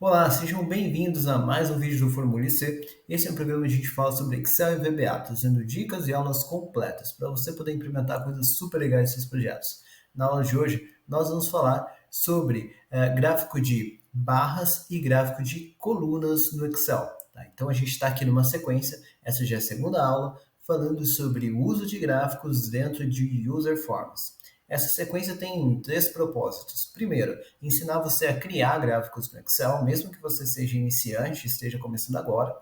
Olá, sejam bem-vindos a mais um vídeo do Formule C. Esse é um programa onde a gente fala sobre Excel e VBA, trazendo dicas e aulas completas para você poder implementar coisas super legais em seus projetos. Na aula de hoje, nós vamos falar sobre gráfico de barras e gráfico de colunas no Excel. Tá? Então, a gente está aqui numa sequência, essa já é a segunda aula, falando sobre o uso de gráficos dentro de User Forms. Essa sequência tem três propósitos. Primeiro, ensinar você a criar gráficos no Excel, mesmo que você seja iniciante e esteja começando agora.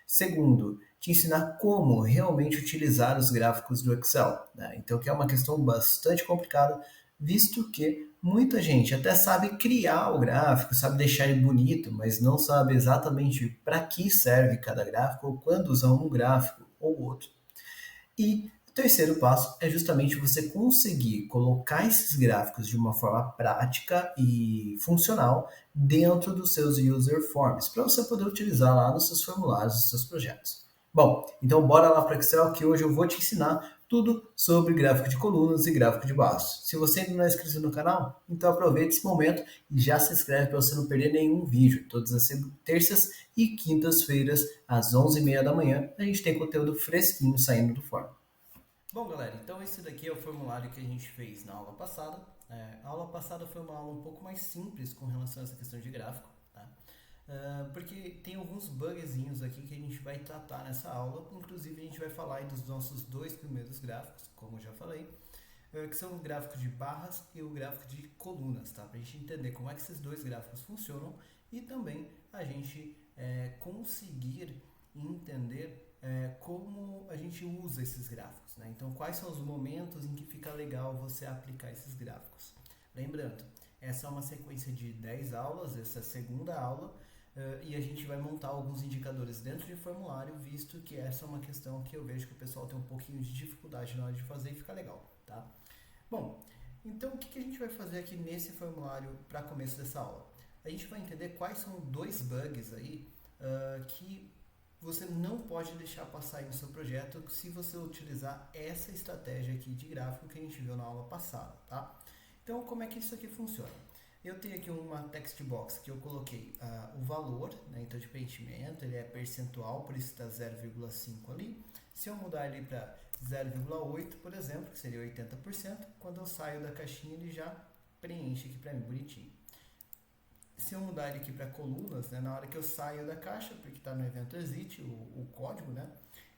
Segundo, te ensinar como realmente utilizar os gráficos do Excel, né? Então, que é uma questão bastante complicada, visto que muita gente até sabe criar o gráfico, sabe deixar ele bonito, mas não sabe exatamente para que serve cada gráfico ou quando usar um gráfico ou outro. E o terceiro passo é justamente você conseguir colocar esses gráficos de uma forma prática e funcional dentro dos seus user forms, para você poder utilizar lá nos seus formulários, nos seus projetos. Bom, então bora lá para o Excel que hoje eu vou te ensinar tudo sobre gráfico de colunas e gráfico de barras. Se você ainda não é inscrito no canal, então aproveite esse momento e já se inscreve para você não perder nenhum vídeo. Todas as terças e quintas-feiras, às 11h30 da manhã, a gente tem conteúdo fresquinho saindo do forno. Bom, galera, então esse daqui é o formulário que a gente fez na aula passada. A aula passada foi uma aula um pouco mais simples com relação a essa questão de gráfico, tá? Porque tem alguns bugzinhos aqui que a gente vai tratar nessa aula. Inclusive, a gente vai falar aí dos nossos dois primeiros gráficos, como eu já falei, que são o gráfico de barras e o gráfico de colunas, tá? Para a gente entender como é que esses dois gráficos funcionam e também a gente conseguir entender como a gente usa esses gráficos, né? Então, quais são os momentos em que fica legal você aplicar esses gráficos? Lembrando, essa é uma sequência de 10 aulas, essa é a segunda aula, e a gente vai montar alguns indicadores dentro de formulário, visto que essa é uma questão que eu vejo que o pessoal tem um pouquinho de dificuldade na hora de fazer e fica legal, tá? Bom, então o que a gente vai fazer aqui nesse formulário para começo dessa aula? A gente vai entender quais são dois bugs aí que você não pode deixar passar aí no seu projeto se você utilizar essa estratégia aqui de gráfico que a gente viu na aula passada, tá? Então, como é que isso aqui funciona? Eu tenho aqui uma text box que eu coloquei o valor, né? Então de preenchimento, ele é percentual, por isso está 0,5 ali. Se eu mudar ele para 0,8, por exemplo, que seria 80%, quando eu saio da caixinha ele já preenche aqui para mim bonitinho. Se eu mudar ele aqui para colunas, né, na hora que eu saio da caixa, porque está no evento exit, o código, né,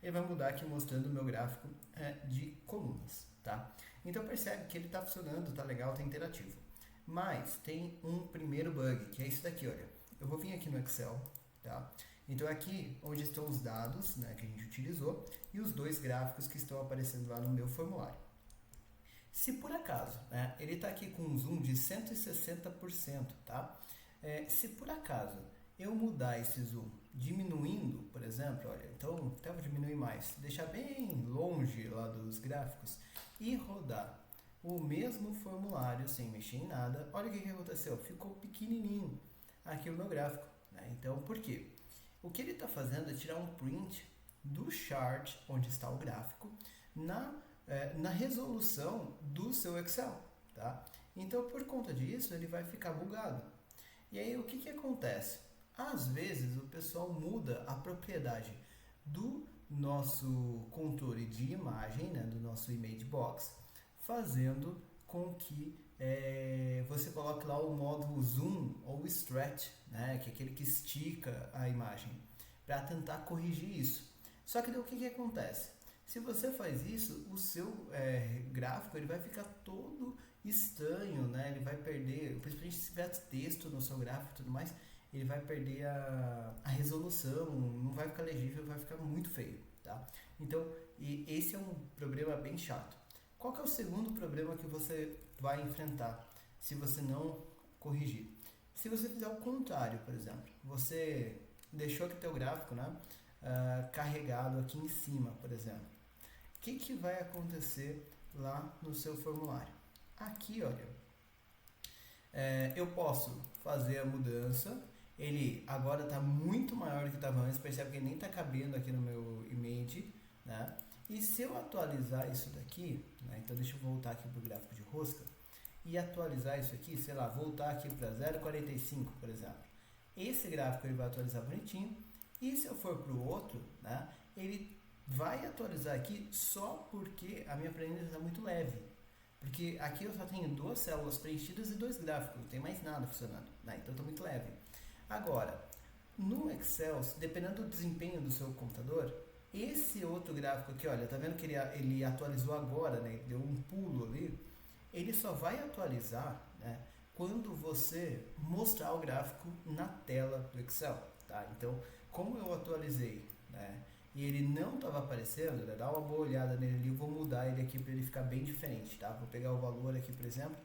ele vai mudar aqui mostrando o meu gráfico de colunas, tá? Então percebe que ele está funcionando, está legal, está interativo. Mas tem um primeiro bug, que é isso daqui, olha. Eu vou vir aqui no Excel, tá? Então aqui onde estão os dados, né, que a gente utilizou e os dois gráficos que estão aparecendo lá no meu formulário. Se por acaso, né, ele está aqui com um zoom de 160%, tá? Se por acaso eu mudar esse zoom diminuindo, por exemplo, olha, então até vou diminuir mais, deixar bem longe lá dos gráficos e rodar o mesmo formulário sem mexer em nada, olha o que aconteceu, ficou pequenininho aqui o meu gráfico, né? Então, por quê? O que ele está fazendo é tirar um print do chart onde está o gráfico na resolução do seu Excel, tá? Então, por conta disso, ele vai ficar bugado. E aí, o que acontece? Às vezes, o pessoal muda a propriedade do nosso controle de imagem, né, do nosso image box, fazendo com que você coloque lá o modo zoom ou stretch, né, que é aquele que estica a imagem, para tentar corrigir isso. Só que daí, o que acontece? Se você faz isso, o seu gráfico ele vai ficar todo estranho, né? Ele vai perder, principalmente se tiver texto no seu gráfico e tudo mais, ele vai perder a resolução, não vai ficar legível, vai ficar muito feio, tá? Então, esse é um problema bem chato. Qual que é o segundo problema que você vai enfrentar se você não corrigir? Se você fizer o contrário, por exemplo, você deixou aqui teu gráfico, né, carregado aqui em cima, por exemplo. O que vai acontecer lá no seu formulário? Aqui, olha, eu posso fazer a mudança, ele agora está muito maior do que estava antes, percebe que ele nem está cabendo aqui no meu image, né? E se eu atualizar isso daqui, né? Então deixa eu voltar aqui para o gráfico de rosca e atualizar isso aqui, sei lá, voltar aqui para 0,45, por exemplo. esse gráfico ele vai atualizar bonitinho. E se eu for para o outro, né, ele vai atualizar aqui só porque a minha planilha está muito leve. Porque aqui eu só tenho 2 células preenchidas e 2 gráficos, não tem mais nada funcionando, né? Então está muito leve. Agora, no Excel, dependendo do desempenho do seu computador, esse outro gráfico aqui, olha, tá vendo que ele atualizou agora, né? Ele deu um pulo ali. Ele só vai atualizar, né, quando você mostrar o gráfico na tela do Excel, tá? Então, como eu atualizei, né, e ele não estava aparecendo, né, dá uma boa olhada nele ali, eu vou mudar ele aqui para ele ficar bem diferente, tá? Vou pegar o valor aqui, por exemplo,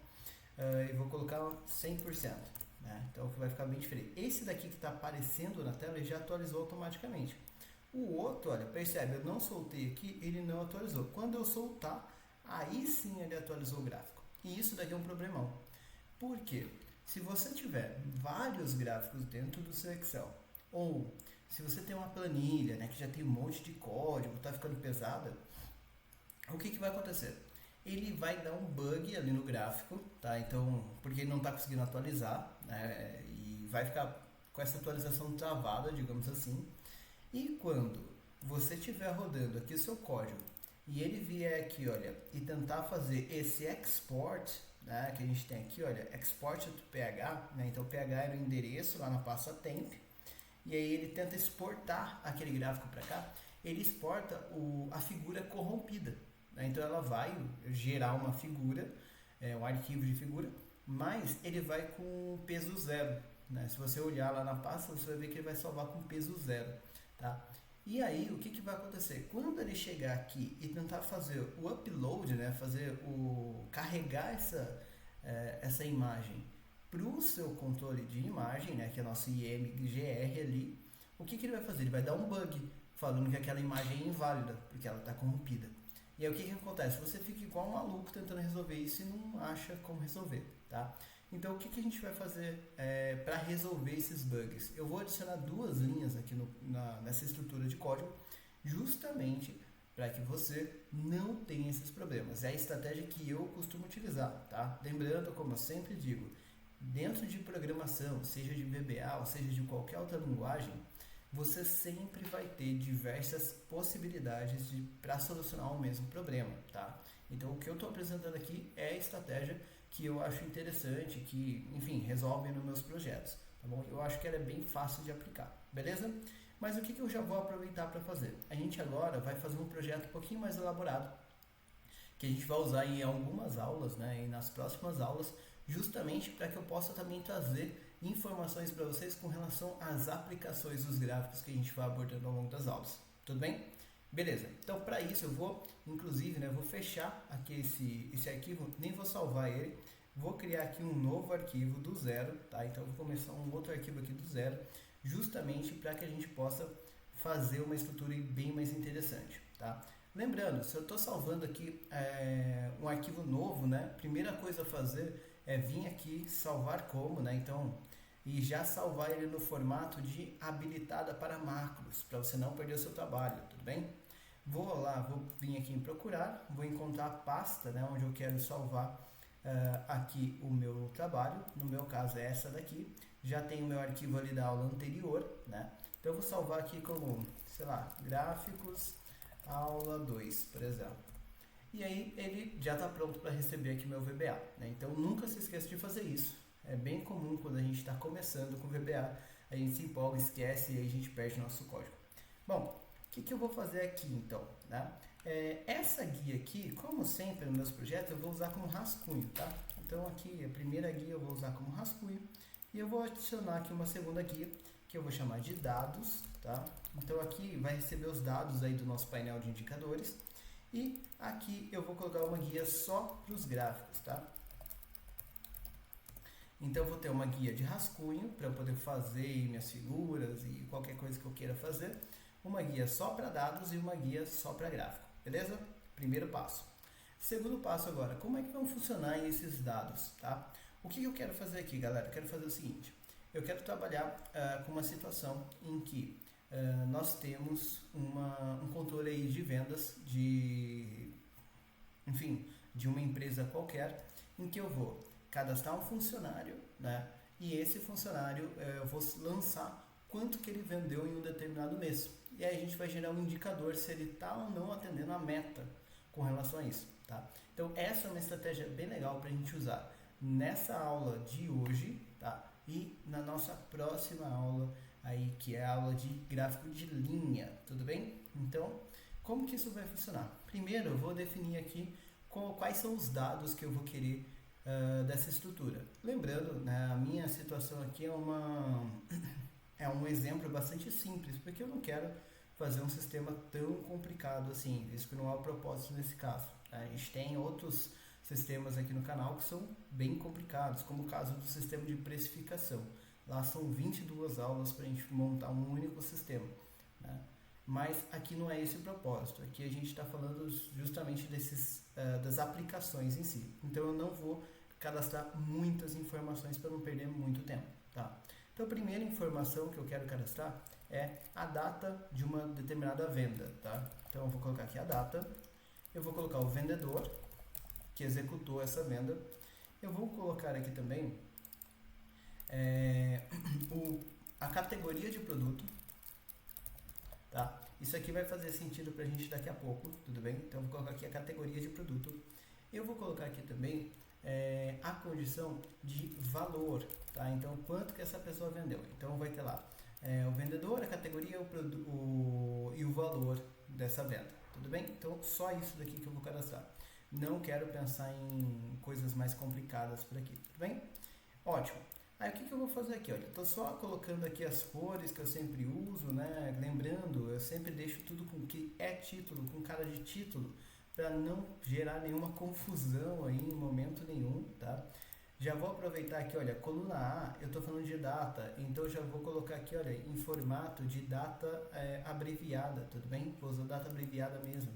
e vou colocar 100%, né? Então vai ficar bem diferente. Esse daqui que está aparecendo na tela, ele já atualizou automaticamente. O outro, olha, percebe, eu não soltei aqui, ele não atualizou. Quando eu soltar, aí sim ele atualizou o gráfico. E isso daqui é um problemão. Por quê? Se você tiver vários gráficos dentro do seu Excel, ou se você tem uma planilha, né, que já tem um monte de código, está ficando pesada, o que vai acontecer? Ele vai dar um bug ali no gráfico, tá? Então, porque ele não está conseguindo atualizar, né, e vai ficar com essa atualização travada, digamos assim. E quando você estiver rodando aqui o seu código e ele vier aqui, olha, e tentar fazer esse export, né, que a gente tem aqui, olha, export to PH, né, então PH era o endereço lá na pasta temp, e aí ele tenta exportar aquele gráfico para cá, ele exporta a figura corrompida, né, então ela vai gerar uma figura, um arquivo de figura, mas ele vai com peso zero, né, se você olhar lá na pasta, você vai ver que ele vai salvar com peso zero, tá? E aí, o que vai acontecer? Quando ele chegar aqui e tentar fazer o upload, né, carregar essa imagem para o seu controle de imagem, né, que é nosso IMGR ali, o que ele vai fazer? Ele vai dar um bug, falando que aquela imagem é inválida, porque ela está corrompida. E aí o que acontece? Você fica igual um maluco tentando resolver isso e não acha como resolver, tá? Então o que a gente vai fazer para resolver esses bugs? Eu vou adicionar 2 linhas aqui nessa estrutura de código, justamente para que você não tenha esses problemas. É a estratégia que eu costumo utilizar, tá? Lembrando, como eu sempre digo, dentro de programação, seja de VBA ou seja de qualquer outra linguagem, você sempre vai ter diversas possibilidades para solucionar o mesmo problema, tá? Então o que eu estou apresentando aqui é a estratégia que eu acho interessante, que, enfim, resolve nos meus projetos, tá bom? Eu acho que ela é bem fácil de aplicar, beleza? Mas o que eu já vou aproveitar para fazer? A gente agora vai fazer um projeto um pouquinho mais elaborado, que a gente vai usar em algumas aulas, né, e nas próximas aulas, justamente para que eu possa também trazer informações para vocês com relação às aplicações dos gráficos que a gente vai abordando ao longo das aulas. Tudo bem? Beleza. Então, para isso eu vou, inclusive, né, vou fechar aqui esse arquivo, nem vou salvar ele, vou criar aqui um novo arquivo do zero, tá? Então, eu vou começar um outro arquivo aqui do zero, justamente para que a gente possa fazer uma estrutura bem mais interessante, tá? Lembrando, se eu estou salvando aqui um arquivo novo, né, primeira coisa a fazer é vir aqui salvar como, né, então, e já salvar ele no formato de habilitada para macros, para você não perder o seu trabalho, tudo bem? Vou vir aqui em procurar, vou encontrar a pasta, né, onde eu quero salvar aqui o meu trabalho, no meu caso é essa daqui, já tem o meu arquivo ali da aula anterior, né, então eu vou salvar aqui como, sei lá, gráficos, aula 2, por exemplo. E aí ele já está pronto para receber aqui meu VBA, né? Então nunca se esqueça de fazer isso. É bem comum quando a gente está começando com VBA, a gente se empolga, esquece e aí a gente perde nosso código. Bom, o que eu vou fazer aqui então, né? Essa guia aqui, como sempre nos meus projetos, eu vou usar como rascunho, tá? Então aqui a primeira guia eu vou usar como rascunho e eu vou adicionar aqui uma segunda guia que eu vou chamar de dados, tá? Então aqui vai receber os dados aí do nosso painel de indicadores e aqui eu vou colocar uma guia só para os gráficos, tá? Então eu vou ter uma guia de rascunho para eu poder fazer minhas figuras e qualquer coisa que eu queira fazer, uma guia só para dados e uma guia só para gráfico, beleza? Primeiro passo. Segundo passo agora, como é que vão funcionar esses dados, tá? O que eu quero fazer aqui, galera? Eu quero fazer o seguinte, eu quero trabalhar com uma situação em que nós temos um controle aí de vendas de uma empresa qualquer, em que eu vou cadastrar um funcionário, né? e esse funcionário eu vou lançar quanto que ele vendeu em um determinado mês. E aí a gente vai gerar um indicador se ele está ou não atendendo a meta com relação a isso, tá? Então essa é uma estratégia bem legal para a gente usar nessa aula de hoje, tá? E na nossa próxima aula aí, que é a aula de gráfico de linha, tudo bem? Então, como que isso vai funcionar? Primeiro eu vou definir aqui quais são os dados que eu vou querer dessa estrutura. Lembrando, né, a minha situação aqui é um exemplo bastante simples, porque eu não quero fazer um sistema tão complicado assim, isso que não é o propósito nesse caso. A gente tem outros sistemas aqui no canal que são bem complicados, como o caso do sistema de precificação. Lá são 22 aulas para a gente montar um único sistema, né? Mas aqui não é esse o propósito, aqui a gente está falando justamente das aplicações em si. Então eu não vou cadastrar muitas informações para não perder muito tempo, tá? Então a primeira informação que eu quero cadastrar é a data de uma determinada venda, tá? Então eu vou colocar aqui a data, eu vou colocar o vendedor que executou essa venda, eu vou colocar aqui também a categoria de produto, tá? Isso aqui vai fazer sentido para a gente daqui a pouco, tudo bem? Então eu vou colocar aqui a categoria de produto. Eu vou colocar aqui também a condição de valor, tá? Então quanto que essa pessoa vendeu. Então vai ter lá o vendedor, a categoria e o valor dessa venda, tudo bem? Então só isso daqui que eu vou cadastrar. Não quero pensar em coisas mais complicadas por aqui, tudo bem? Ótimo. Aí o que eu vou fazer aqui? Olha, estou só colocando aqui as cores que eu sempre uso, né? Lembrando, eu sempre deixo tudo com que é título, com cara de título, para não gerar nenhuma confusão aí em momento nenhum, tá? Já vou aproveitar aqui, olha, coluna A, eu estou falando de data, então já vou colocar aqui, olha, em formato de data abreviada, tudo bem? Vou usar data abreviada mesmo.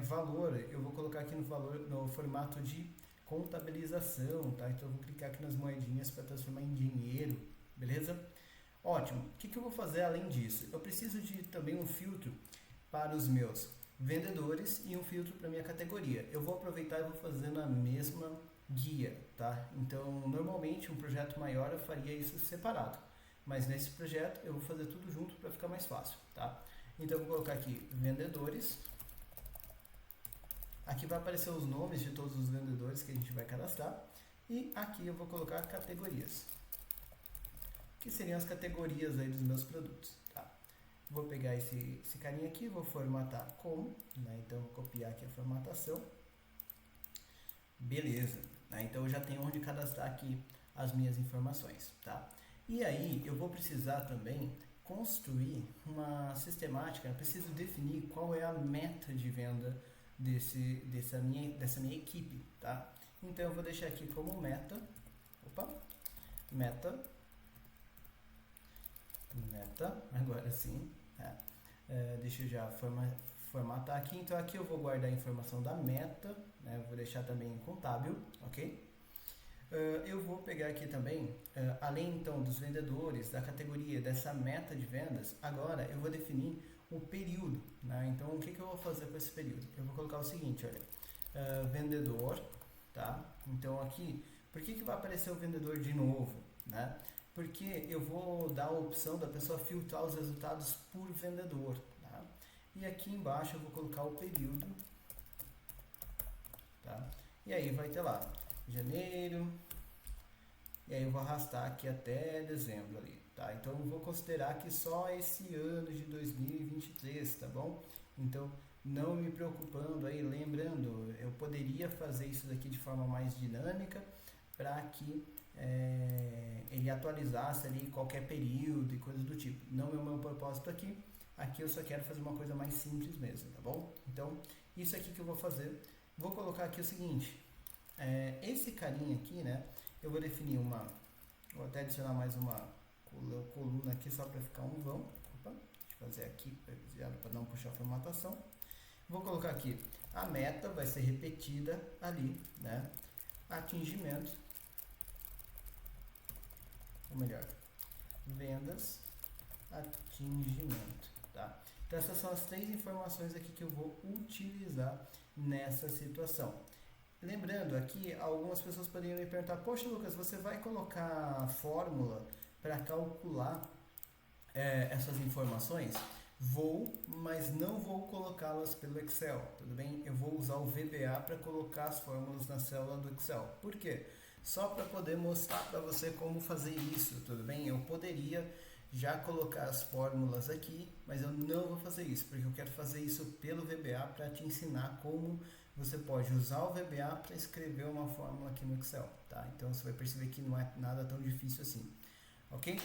Valor, eu vou colocar aqui no formato de contabilização, tá? Então eu vou clicar aqui nas moedinhas para transformar em dinheiro, beleza? Ótimo. O que eu vou fazer além disso? Eu preciso de também um filtro para os meus vendedores e um filtro para minha categoria. Eu vou aproveitar e vou fazer na mesma guia, tá? Então, normalmente um projeto maior eu faria isso separado, mas nesse projeto eu vou fazer tudo junto para ficar mais fácil, tá? Então eu vou colocar aqui vendedores. Aqui vai aparecer os nomes de todos os vendedores que a gente vai cadastrar. E aqui eu vou colocar categorias, que seriam as categorias aí dos meus produtos, tá? Vou pegar esse carinha aqui, vou formatar como, né? Então vou copiar aqui a formatação. Beleza, né? Então eu já tenho onde cadastrar aqui as minhas informações, tá? E aí eu vou precisar também construir uma sistemática, eu preciso definir qual é a meta de venda dessa minha equipe, tá? Então eu vou deixar aqui como meta, meta, agora sim, deixa eu já formatar aqui. Então aqui eu vou guardar a informação da meta, né? Eu vou deixar também em contábil, ok? Eu vou pegar aqui também, além então dos vendedores, da categoria, dessa meta de vendas, agora eu vou definir o período, né? Então o que eu vou fazer com esse período? Eu vou colocar o seguinte, olha, vendedor, tá? Então aqui, por que vai aparecer o vendedor de novo, né? Porque eu vou dar a opção da pessoa filtrar os resultados por vendedor, tá? E aqui embaixo eu vou colocar o período, tá? E aí vai ter lá janeiro, e aí eu vou arrastar aqui até dezembro ali, tá? Então eu vou considerar que só esse ano de 2023, tá bom? Então não me preocupando aí, lembrando, eu poderia fazer isso daqui de forma mais dinâmica para que ele atualizasse ali qualquer período e coisa do tipo. Não é o meu propósito aqui. Aqui eu só quero fazer uma coisa mais simples mesmo, tá bom? Então isso aqui que eu vou fazer. Vou colocar aqui o seguinte. Esse carinha aqui, né? Eu vou definir vou até adicionar mais uma coluna aqui só para ficar um vão. Opa, deixa eu fazer aqui para não puxar a formatação. Vou colocar aqui a meta vai ser repetida ali, né? Atingimento, ou melhor, vendas, atingimento, tá? Então essas são as três informações aqui que eu vou utilizar nessa situação. lembrando, aqui algumas pessoas poderiam me perguntar, poxa Lucas, você vai colocar fórmula para calcular essas informações? Vou, mas não vou colocá-las pelo Excel, tudo bem? Eu vou usar o VBA para colocar as fórmulas na célula do Excel. Por quê? Só para poder mostrar para você como fazer isso, tudo bem? Eu poderia já colocar as fórmulas aqui, mas eu não vou fazer isso, porque eu quero fazer isso pelo VBA para te ensinar como você pode usar o VBA para escrever uma fórmula aqui no Excel, tá? Então você vai perceber que não é nada tão difícil assim, ok?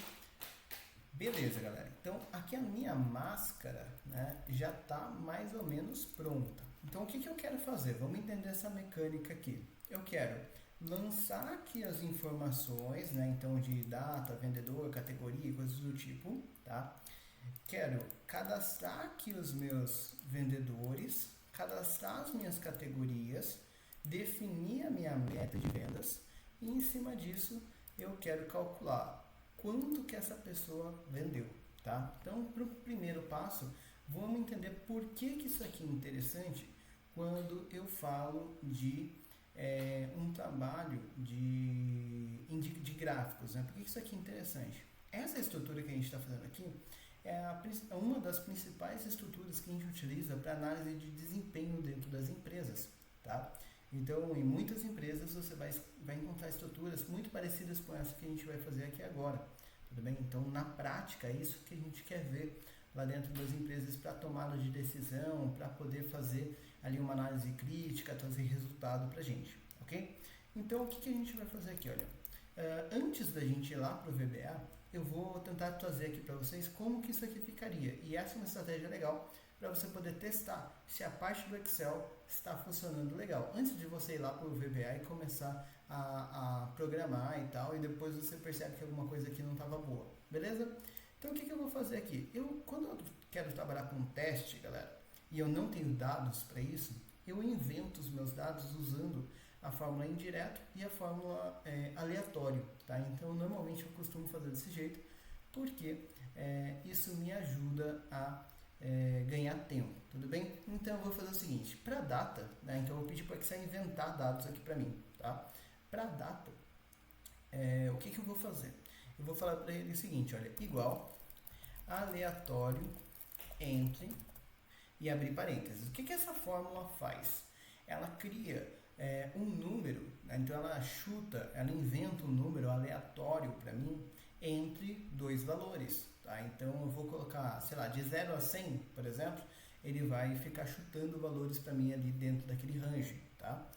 Beleza, galera. Então, aqui a minha máscara, né, já está mais ou menos pronta. Então, o que eu quero fazer? Vamos entender essa mecânica aqui. Eu quero lançar aqui as informações, né, então de data, vendedor, categoria, coisas do tipo, tá? Quero cadastrar aqui os meus vendedores, cadastrar as minhas categorias, definir a minha meta de vendas e em cima disso eu quero calcular quanto que essa pessoa vendeu, tá? Então, para o primeiro passo, vamos entender por que isso aqui é interessante quando eu falo de um trabalho de gráficos, né? Por que isso aqui é interessante? Essa estrutura que a gente está fazendo aqui é uma das principais estruturas que a gente utiliza para análise de desempenho dentro das empresas, tá? Então, em muitas empresas você vai encontrar estruturas muito parecidas com essa que a gente vai fazer aqui agora, tudo bem? Então, na prática, é isso que a gente quer ver lá dentro das empresas para tomada de decisão, para poder fazer ali uma análise crítica, trazer resultado para a gente, ok? Então, o que a gente vai fazer aqui, olha? Antes da gente ir lá para o VBA, eu vou tentar trazer aqui para vocês como que isso aqui ficaria. E essa é uma estratégia legal para você poder testar se a parte do Excel está funcionando legal. Antes de você ir lá para o VBA e começar a programar e tal, e depois você percebe que alguma coisa aqui não estava boa, beleza? Então o que eu vou fazer aqui? Quando eu quero trabalhar com um teste, galera, e eu não tenho dados para isso, eu invento os meus dados usando a fórmula indireto e a fórmula aleatório, tá? Então, normalmente eu costumo fazer desse jeito, porque isso me ajuda a ganhar tempo, tudo bem? Então, eu vou fazer o seguinte, para data, né? Então, eu vou pedir para o Excel inventar dados aqui para mim, tá? Para data, o que eu vou fazer? Eu vou falar para ele o seguinte, olha, igual aleatório entre e abrir parênteses. O que essa fórmula faz? Ela cria um número, né? Então ela chuta, ela inventa um número aleatório para mim entre dois valores, tá? Então eu vou colocar, sei lá, de 0 a 100, por exemplo, ele vai ficar chutando valores para mim ali dentro daquele range, tá?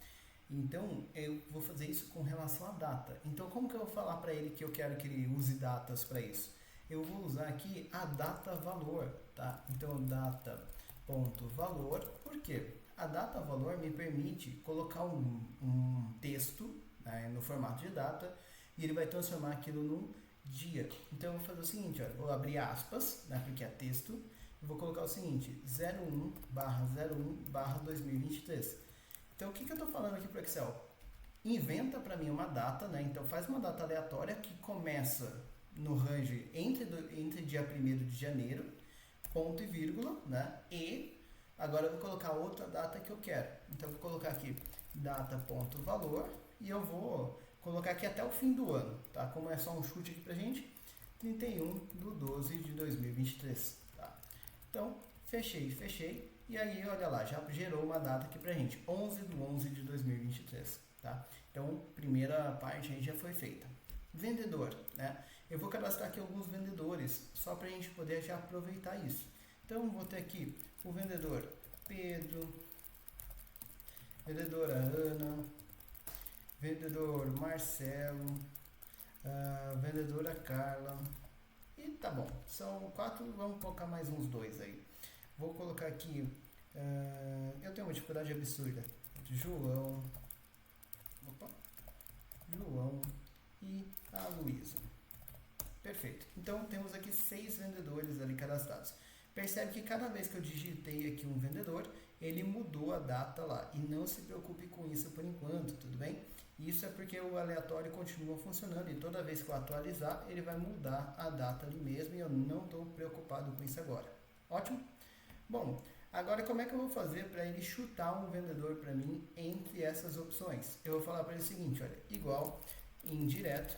Então eu vou fazer isso com relação à data. Então como que eu vou falar para ele que eu quero que ele use datas para isso? Eu vou usar aqui a data valor, tá? Então data ponto valor, por quê? A data valor me permite colocar um texto, né, no formato de data e ele vai transformar aquilo num dia. Então eu vou fazer o seguinte, olha, vou abrir aspas, né, porque é texto, e vou colocar o seguinte, 01/01/2023. Então o que eu estou falando aqui para o Excel? Inventa para mim uma data, né, então faz uma data aleatória que começa no range entre dia 1º de janeiro, ponto e vírgula, né? E agora eu vou colocar outra data que eu quero. Então eu vou colocar aqui data.valor e eu vou colocar aqui até o fim do ano, tá? Como é só um chute aqui pra gente, 31/12/2023, tá? Então, fechei, e aí, olha lá, já gerou uma data aqui pra gente, 11/11/2023, tá? Então, primeira parte aí já foi feita. Vendedor, né? Eu vou cadastrar aqui alguns vendedores, só para a gente poder já aproveitar isso. Então, vou ter aqui o vendedor Pedro, vendedora Ana, vendedor Marcelo, vendedora Carla, e tá bom, são 4, vamos colocar mais uns 2 aí. Vou colocar aqui, eu tenho uma dificuldade absurda, João e a Luísa. Perfeito. Então temos aqui 6 vendedores ali cadastrados. Percebe que cada vez que eu digitei aqui um vendedor, ele mudou a data lá. E não se preocupe com isso por enquanto, tudo bem? Isso é porque o aleatório continua funcionando e toda vez que eu atualizar, ele vai mudar a data ali mesmo e eu não estou preocupado com isso agora. Ótimo? Bom, Agora, como é que eu vou fazer para ele chutar um vendedor para mim entre essas opções? Eu vou falar para ele o seguinte, olha, igual indireto.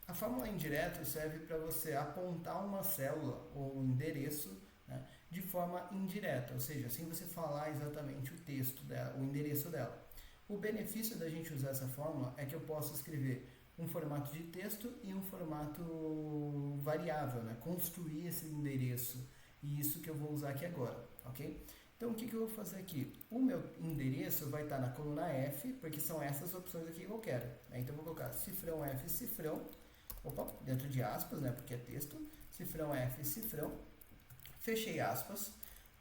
A fórmula indireto serve para você apontar uma célula ou um endereço, né, de forma indireta, ou seja, sem você falar exatamente o texto dela, o endereço dela. O benefício da gente usar essa fórmula é que eu posso escrever um formato de texto e um formato variável, né, construir esse endereço. E isso que eu vou usar aqui agora, ok? Então, o que eu vou fazer aqui? O meu endereço vai estar na coluna F, porque são essas opções aqui que eu quero. Né? Então, eu vou colocar cifrão F, cifrão, opa, dentro de aspas, né, porque é texto, cifrão F, cifrão, fechei aspas,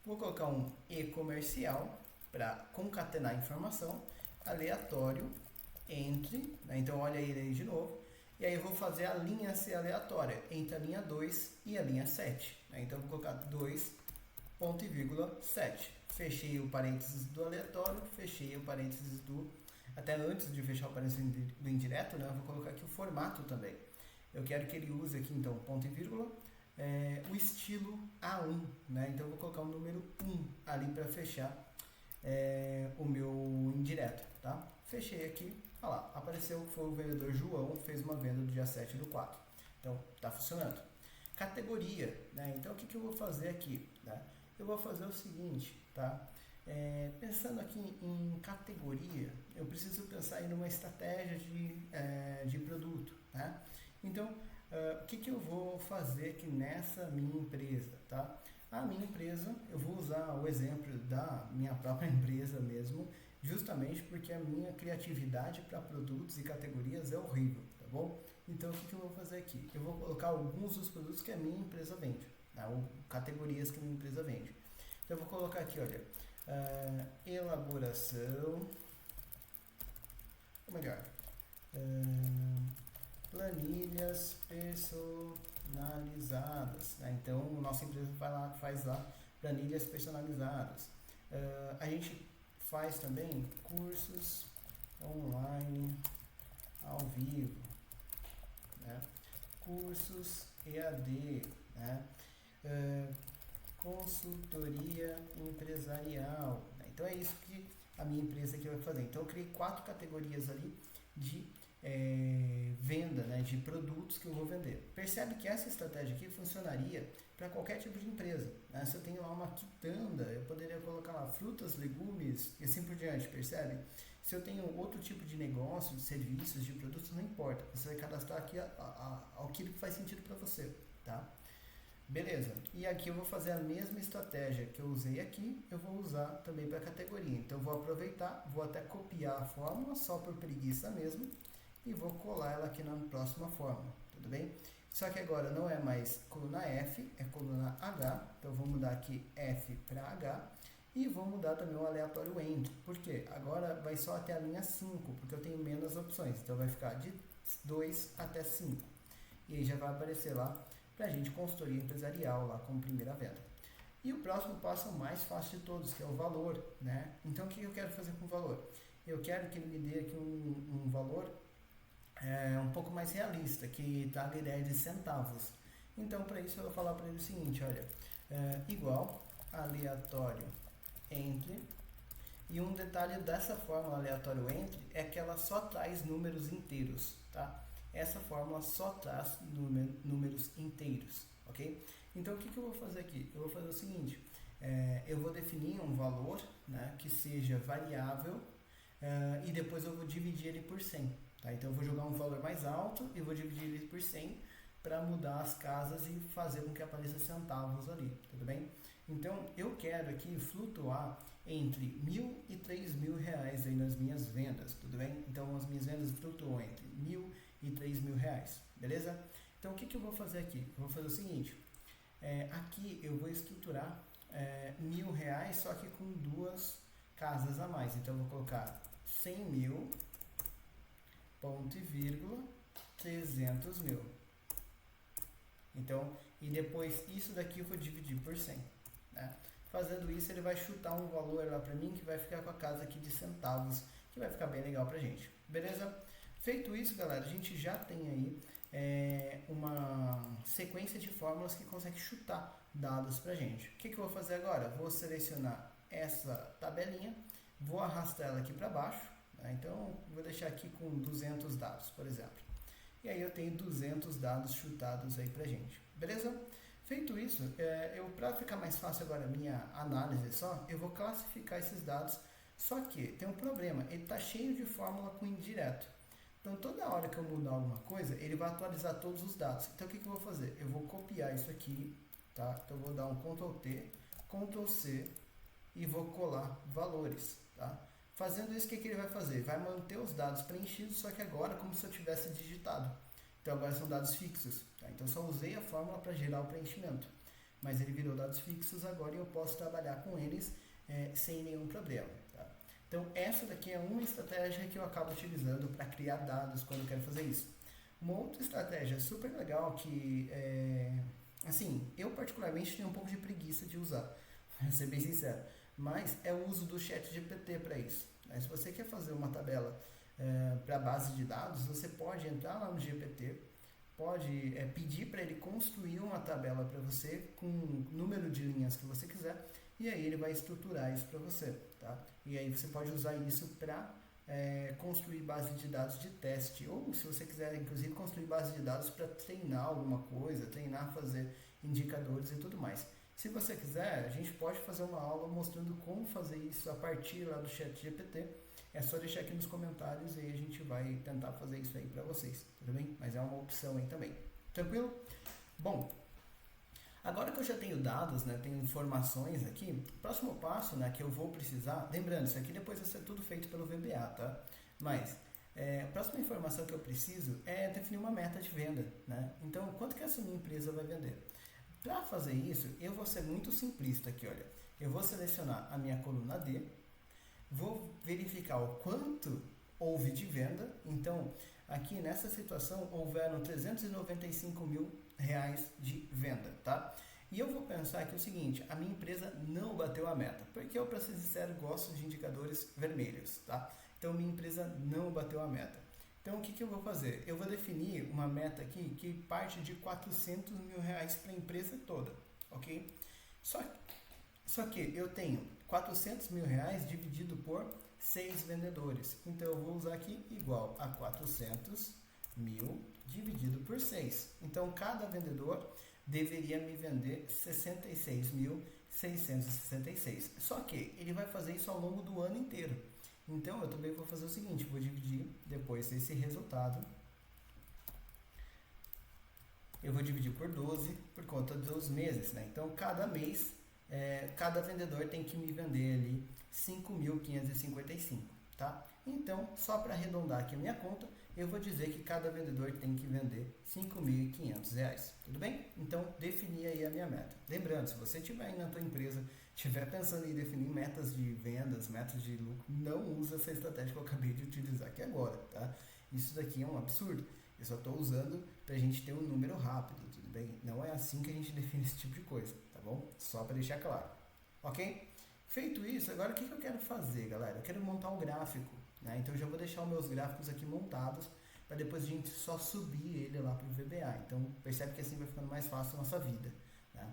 vou colocar um E comercial para concatenar a informação, aleatório, entre, né, então olha ele aí de novo, e aí eu vou fazer a linha ser aleatória entre a linha 2 e a linha 7. Né, então eu vou colocar 2, ponto e vírgula 7. Fechei o parênteses do aleatório, fechei o parênteses do... Até antes de fechar o parênteses do indireto, né, eu vou colocar aqui o formato também. Eu quero que ele use aqui, então, ponto e vírgula, o estilo A1, né? Então, eu vou colocar o número 1 ali para fechar o meu indireto, tá? Fechei aqui, olha lá, apareceu que foi o vendedor João, fez uma venda do dia 7/4. Então, tá funcionando. Categoria, né? Então, o que eu vou fazer aqui, né? Eu vou fazer o seguinte, tá? Pensando aqui em categoria, eu preciso pensar em uma estratégia de produto, né? Então, o que eu vou fazer aqui nessa minha empresa, tá? A minha empresa, eu vou usar o exemplo da minha própria empresa mesmo, justamente porque a minha criatividade para produtos e categorias é horrível, tá bom? Então, o que eu vou fazer aqui? Eu vou colocar alguns dos produtos que a minha empresa vende, tá? Ou categorias que a minha empresa vende. Então, eu vou colocar aqui, olha, elaboração, ou melhor, planilhas personalizadas, né? Então, nossa empresa vai lá, faz lá planilhas personalizadas. A gente faz também cursos online ao vivo, né? Cursos EAD, né? Consultoria empresarial, né? Então é isso que a minha empresa aqui vai fazer. Então eu criei 4 categorias ali de venda, né, de produtos que eu vou vender. Percebe que essa estratégia aqui funcionaria para qualquer tipo de empresa, né? Se eu tenho lá uma quitanda, eu poderia colocar lá frutas, legumes e assim por diante, percebe? Se eu tenho outro tipo de negócio, de serviços, de produtos, não importa. Você vai cadastrar aqui aquilo que faz sentido para você, tá? Beleza, e aqui eu vou fazer a mesma estratégia que eu usei aqui, eu vou usar também para a categoria. Então eu vou aproveitar, vou até copiar a fórmula, só por preguiça mesmo, e vou colar ela aqui na próxima fórmula, tudo bem? Só que agora não é mais coluna F, é coluna H, então eu vou mudar aqui F para H, e vou mudar também o aleatório entre, por quê? Agora vai só até a linha 5, porque eu tenho menos opções, então vai ficar de 2 até 5, e aí já vai aparecer lá para a gente consultoria empresarial lá como primeira venda. E o próximo passo é o mais fácil de todos, que é o valor, né? Então o que eu quero fazer com o valor? Eu quero que ele me dê aqui um valor um pouco mais realista, que traga a ideia de centavos. Então para isso eu vou falar para ele o seguinte, olha, igual aleatório entre, e um detalhe dessa fórmula aleatório entre é que ela só traz números inteiros, tá? Essa fórmula só traz números inteiros, ok? Então, o que eu vou fazer aqui? Eu vou fazer o seguinte, eu vou definir um valor, né, que seja variável e depois eu vou dividir ele por 100, tá? Então, eu vou jogar um valor mais alto e vou dividir ele por 100 para mudar as casas e fazer com que apareça centavos ali, tudo bem? Então, eu quero aqui flutuar entre R$1.000 e R$3.000 aí nas minhas vendas, tudo bem? Então, as minhas vendas flutuam entre R$1.000 e R$3.000, beleza? Então, o que eu vou fazer aqui? Eu vou fazer o seguinte, aqui eu vou estruturar R$1.000, só que com 2 casas a mais. Então, eu vou colocar 100.000, ponto e vírgula, 300.000. Então, e depois isso daqui eu vou dividir por 100, né? Fazendo isso, ele vai chutar um valor lá para mim que vai ficar com a casa aqui de centavos, que vai ficar bem legal pra gente, beleza? Feito isso, galera, a gente já tem aí uma sequência de fórmulas que consegue chutar dados para a gente. O que eu vou fazer agora? Vou selecionar essa tabelinha, vou arrastar ela aqui para baixo, né? Então vou deixar aqui com 200 dados, por exemplo. E aí eu tenho 200 dados chutados aí para a gente, beleza? Feito isso, para ficar mais fácil agora a minha análise só, eu vou classificar esses dados, só que tem um problema, ele está cheio de fórmula com indireto. Então, toda hora que eu mudar alguma coisa, ele vai atualizar todos os dados. Então, o que eu vou fazer? Eu vou copiar isso aqui, tá? Então, eu vou dar um Ctrl T, Ctrl C e vou colar valores, tá? Fazendo isso, o que ele vai fazer? Vai manter os dados preenchidos, só que agora como se eu tivesse digitado. Então, agora são dados fixos, tá? Então, eu só usei a fórmula para gerar o preenchimento. Mas ele virou dados fixos agora e eu posso trabalhar com eles sem nenhum problema, tá? Então, essa daqui é uma estratégia que eu acabo utilizando para criar dados quando eu quero fazer isso. Uma outra estratégia super legal que, assim, eu particularmente tenho um pouco de preguiça de usar, para ser bem sincero, mas é o uso do ChatGPT para isso. Se você quer fazer uma tabela para base de dados, você pode entrar lá no GPT, pode pedir para ele construir uma tabela para você com o número de linhas que você quiser e aí ele vai estruturar isso para você, tá? E aí você pode usar isso para construir base de dados de teste ou se você quiser inclusive construir base de dados para treinar alguma coisa, treinar, fazer indicadores e tudo mais. Se você quiser, a gente pode fazer uma aula mostrando como fazer isso a partir lá do ChatGPT. É só deixar aqui nos comentários e aí a gente vai tentar fazer isso aí para vocês, tudo bem? Mas é uma opção aí também. Tranquilo? Bom, agora que eu já tenho dados, né, tenho informações aqui, o próximo passo, né, que eu vou precisar, lembrando, isso aqui depois vai ser tudo feito pelo VBA, tá? Mas a próxima informação que eu preciso é definir uma meta de venda, né? Então, quanto que essa minha empresa vai vender? Para fazer isso, eu vou ser muito simplista aqui, olha. Eu vou selecionar a minha coluna D, vou verificar o quanto houve de venda. Então, aqui nessa situação, houveram R$395 mil de venda, tá? E eu vou pensar aqui o seguinte, a minha empresa não bateu a meta, porque eu, para ser sincero, gosto de indicadores vermelhos, tá? Então, minha empresa não bateu a meta. Então, o que eu vou fazer? Eu vou definir uma meta aqui que parte de R$400 mil para a empresa toda, ok? Só que eu tenho R$400 mil dividido por 6 vendedores. Então, eu vou usar aqui igual a 400 mil dividido por 6. Então, cada vendedor deveria me vender 66.666. Só que ele vai fazer isso ao longo do ano inteiro. Então, eu também vou fazer o seguinte, vou dividir depois esse resultado. Eu vou dividir por 12 por conta dos meses, né? Então, cada mês, cada vendedor tem que me vender ali 5.555, tá? Então, só para arredondar aqui a minha conta, eu vou dizer que cada vendedor tem que vender R$5.500, tudo bem? Então, defini aí a minha meta. Lembrando, se você estiver aí na tua empresa, estiver pensando em definir metas de vendas, metas de lucro, não usa essa estratégia que eu acabei de utilizar aqui agora, tá? Isso daqui é um absurdo. Eu só estou usando para a gente ter um número rápido, tudo bem? Não é assim que a gente define esse tipo de coisa, tá bom? Só para deixar claro, ok? Feito isso, agora o que eu quero fazer, galera? Eu quero montar um gráfico, né? Então eu já vou deixar os meus gráficos aqui montados para depois a gente só subir ele lá para o VBA. Então percebe que assim vai ficando mais fácil a nossa vida, né?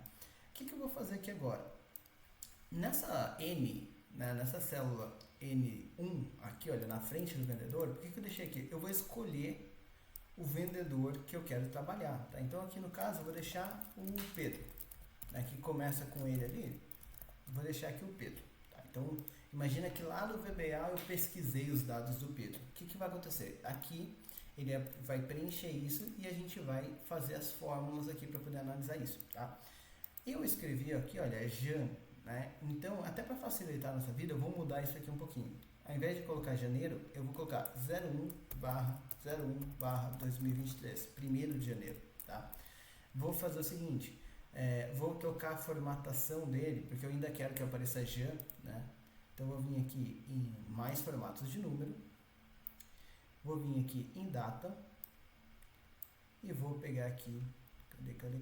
O que eu vou fazer aqui agora? Nessa N, né, nessa célula N1, aqui olha, na frente do vendedor, por que eu deixei aqui? Eu vou escolher o vendedor que eu quero trabalhar, tá? Então aqui no caso eu vou deixar o Pedro, né, que começa com ele ali, vou deixar aqui o Pedro, tá? Então imagina que lá no VBA eu pesquisei os dados do Pedro. O que vai acontecer? Aqui ele vai preencher isso e a gente vai fazer as fórmulas aqui para poder analisar isso, tá? Eu escrevi aqui, olha, Jean, né? Então até para facilitar a nossa vida eu vou mudar isso aqui um pouquinho. Ao invés de colocar janeiro, eu vou colocar 01/01/2023, 1º de janeiro, tá? Vou fazer o seguinte, vou trocar a formatação dele, porque eu ainda quero que apareça Jean, né? Então vou vir aqui em mais formatos de número, vou vir aqui em data, e vou pegar aqui, cadê?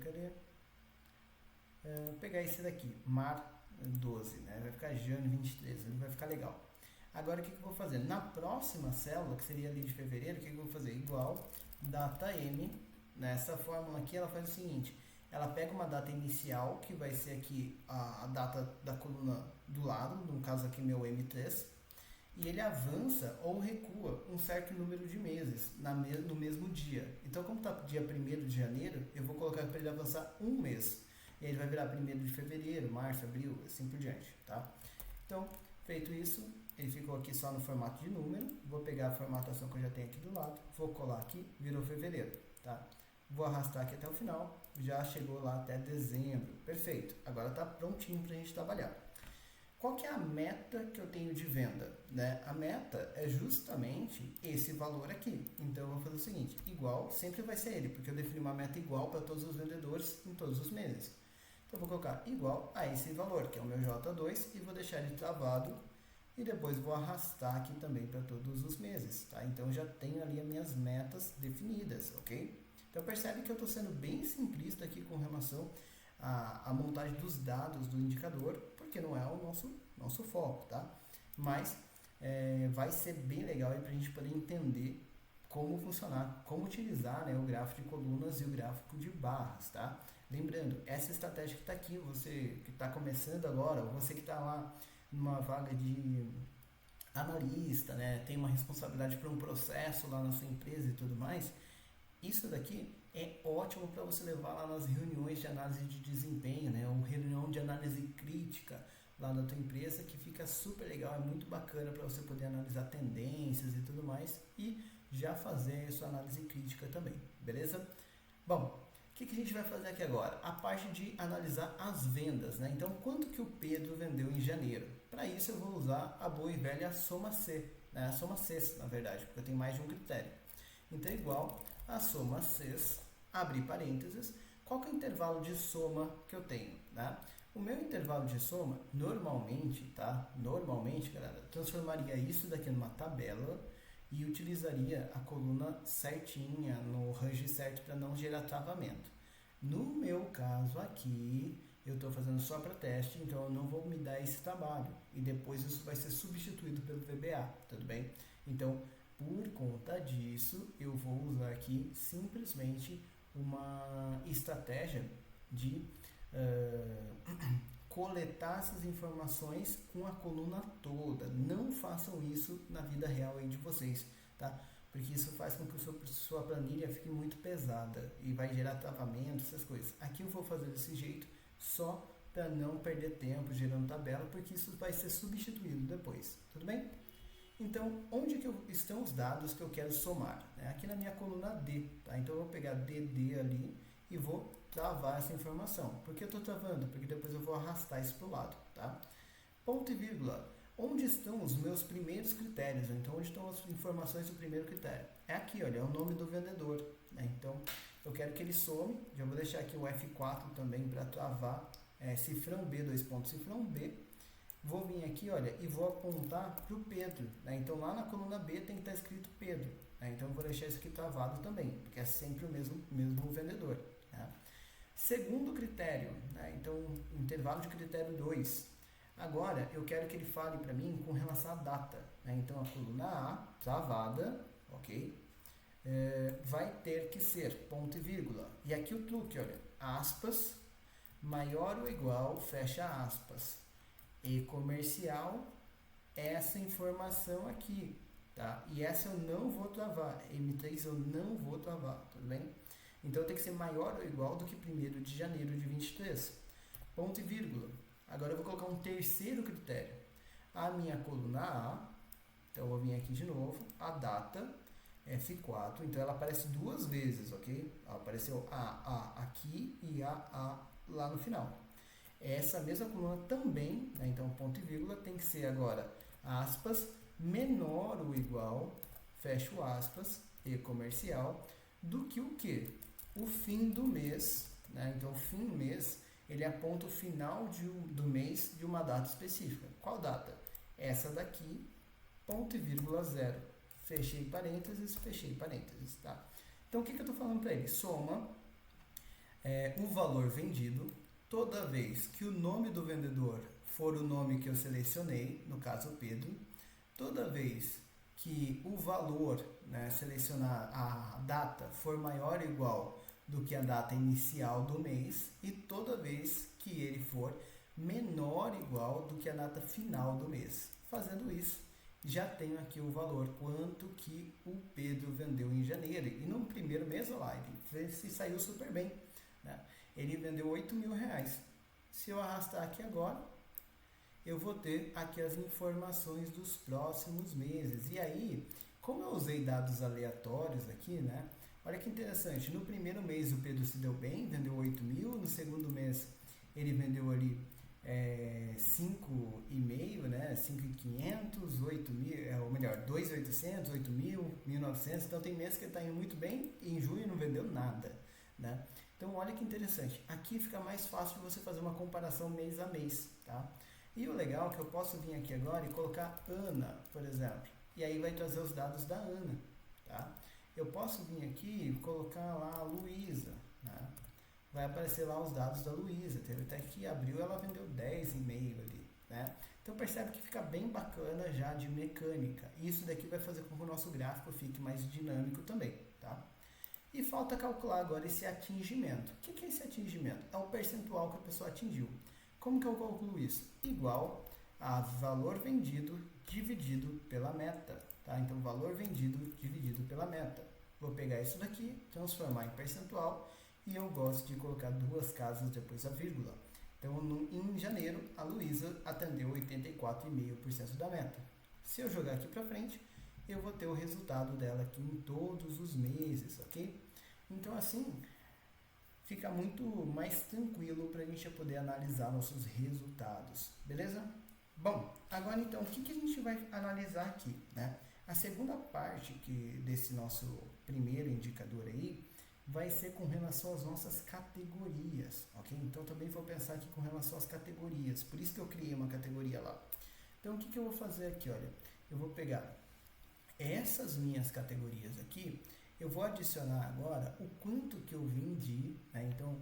Pegar esse daqui, Mar 12, né? Vai ficar Jane 23, ele vai ficar legal. Agora o que eu vou fazer? Na próxima célula, que seria ali de fevereiro, o que eu vou fazer? Igual data M, né? Essa fórmula aqui ela faz o seguinte: ela pega uma data inicial, que vai ser aqui a data da coluna do lado, no caso aqui meu M3, e ele avança ou recua um certo número de meses no mesmo dia. Então, como está dia 1º de janeiro, eu vou colocar para ele avançar um mês. E aí ele vai virar 1º de fevereiro, março, abril, assim por diante, tá? Então, feito isso, ele ficou aqui só no formato de número. Vou pegar a formatação que eu já tenho aqui do lado, vou colar aqui, virou fevereiro, tá? Vou arrastar aqui até o final, já chegou lá até dezembro. Perfeito, agora está prontinho para a gente trabalhar. Qual que é a meta que eu tenho de venda? Né? A meta é justamente esse valor aqui. Então eu vou fazer o seguinte, igual sempre vai ser ele, porque eu defini uma meta igual para todos os vendedores em todos os meses. Então eu vou colocar igual a esse valor, que é o meu J2, e vou deixar ele travado, e depois vou arrastar aqui também para todos os meses, tá? Então eu já tenho ali as minhas metas definidas, ok? Então percebe que eu estou sendo bem simplista aqui com relação à montagem dos dados do indicador, porque não é o nosso foco, tá? Mas vai ser bem legal para a gente poder entender como funcionar, como utilizar, né, o gráfico de colunas e o gráfico de barras, tá? Lembrando, essa estratégia que está aqui, você que está começando agora, ou você que está lá numa vaga de analista, né, tem uma responsabilidade por um processo lá na sua empresa e tudo mais, isso daqui é ótimo para você levar lá nas reuniões de análise de desempenho, né, ou reunião de análise crítica lá na tua empresa, que fica super legal, é muito bacana para você poder analisar tendências e tudo mais, e já fazer a sua análise crítica também, beleza? Bom, o que a gente vai fazer aqui agora? A parte de analisar as vendas, né? Então, quanto que o Pedro vendeu em janeiro? Para isso eu vou usar a boa e velha soma C, né? A soma C, na verdade, porque eu tenho mais de um critério. Então, igual a soma C, abrir parênteses, qual que é o intervalo de soma que eu tenho, né? O meu intervalo de soma, normalmente, tá? Normalmente, galera, transformaria isso daqui numa tabela e utilizaria a coluna certinha, no range certo, para não gerar travamento. No meu caso aqui, eu estou fazendo só para teste, então eu não vou me dar esse trabalho. E depois isso vai ser substituído pelo VBA, tudo bem? Então, por conta disso, eu vou usar aqui simplesmente uma estratégia de coletar essas informações com a coluna toda. Não façam isso na vida real aí de vocês, tá? Porque isso faz com que sua planilha fique muito pesada e vai gerar travamento, essas coisas. Aqui eu vou fazer desse jeito só para não perder tempo gerando tabela, porque isso vai ser substituído depois, tudo bem? Então, onde que estão os dados que eu quero somar? Aqui na minha coluna D, tá? Então eu vou pegar DD ali e vou travar essa informação. Por que eu estou travando? Porque depois eu vou arrastar isso para o lado, tá? Ponto e vírgula. Onde estão os meus primeiros critérios? Então, onde estão as informações do primeiro critério? É aqui, olha, é o nome do vendedor, né? Então, eu quero que ele some. Já vou deixar aqui o F4 também para travar. Cifrão B, dois pontos, cifrão B. Vou vir aqui, olha, e vou apontar para o Pedro, né? Então, lá na coluna B tem que estar escrito Pedro, né? Então, eu vou deixar isso aqui travado também, porque é sempre o mesmo vendedor, né? Segundo critério, né? Então, intervalo de critério 2. Agora, eu quero que ele fale para mim com relação à data, né? Então, a coluna A, travada, ok? Vai ter que ser ponto e vírgula. E aqui o truque, olha, aspas, maior ou igual, fecha aspas. E comercial, essa informação aqui, tá? E essa eu não vou travar, M3 eu não vou travar, tudo bem? Então tem que ser maior ou igual do que 1º de janeiro de 23. Ponto e vírgula. Agora eu vou colocar um terceiro critério. A minha coluna A, então eu vou vir aqui de novo, a data, F4, então ela aparece duas vezes, ok? Apareceu a aqui e a lá no final. Essa mesma coluna também, né, então ponto e vírgula, tem que ser agora aspas, menor ou igual, fecho aspas, e comercial, do que o que? O fim do mês, né? Então o fim do mês, ele aponta o final do mês de uma data específica. Qual data? Essa daqui, ponto e vírgula 0. Fechei parênteses, tá? Então o que eu estou falando para ele? Soma o valor vendido toda vez que o nome do vendedor for o nome que eu selecionei, no caso Pedro, toda vez que o valor, né, selecionar a data, for maior ou igual do que a data inicial do mês e toda vez que ele for menor ou igual do que a data final do mês. Fazendo isso, já tenho aqui o valor, quanto que o Pedro vendeu em janeiro. E no primeiro mês, olha lá, ele se saiu super bem, né? Ele vendeu R$ 8.000. Se eu arrastar aqui agora, eu vou ter aqui as informações dos próximos meses. E aí, como eu usei dados aleatórios aqui, né? Olha que interessante, no primeiro mês o Pedro se deu bem, vendeu 8.000, no segundo mês ele vendeu ali 5,5, né? 5.500, 8.000, ou melhor, 2.800, 8.000, 1.900. Então tem mês que ele está indo muito bem e em junho não vendeu nada, né? Então olha que interessante, aqui fica mais fácil de você fazer uma comparação mês a mês, tá? E o legal é que eu posso vir aqui agora e colocar Ana, por exemplo, e aí vai trazer os dados da Ana, tá? Eu posso vir aqui e colocar lá a Luísa, né? Vai aparecer lá os dados da Luísa. Teve até que abril ela vendeu 10,5 ali, né? Então percebe que fica bem bacana já de mecânica. E isso daqui vai fazer com que o nosso gráfico fique mais dinâmico também, tá? E falta calcular agora esse atingimento. O que é esse atingimento? É o percentual que a pessoa atingiu. Como que eu calculo isso? Igual a valor vendido dividido pela meta, tá? Então valor vendido dividido pela meta. Vou pegar isso daqui, transformar em percentual. E eu gosto de colocar duas casas depois da vírgula. Então, em janeiro, a Luísa atendeu 84,5% da meta. Se eu jogar aqui para frente, eu vou ter o resultado dela aqui em todos os meses, ok? Então, assim, fica muito mais tranquilo para a gente poder analisar nossos resultados, beleza? Bom, agora então, o que a gente vai analisar aqui, né? A segunda parte desse nosso primeiro indicador aí vai ser com relação às nossas categorias, ok? Então também vou pensar aqui com relação às categorias, por isso que eu criei uma categoria lá. Então o que eu vou fazer aqui, olha, eu vou pegar essas minhas categorias aqui, eu vou adicionar agora o quanto que eu vendi, né? Então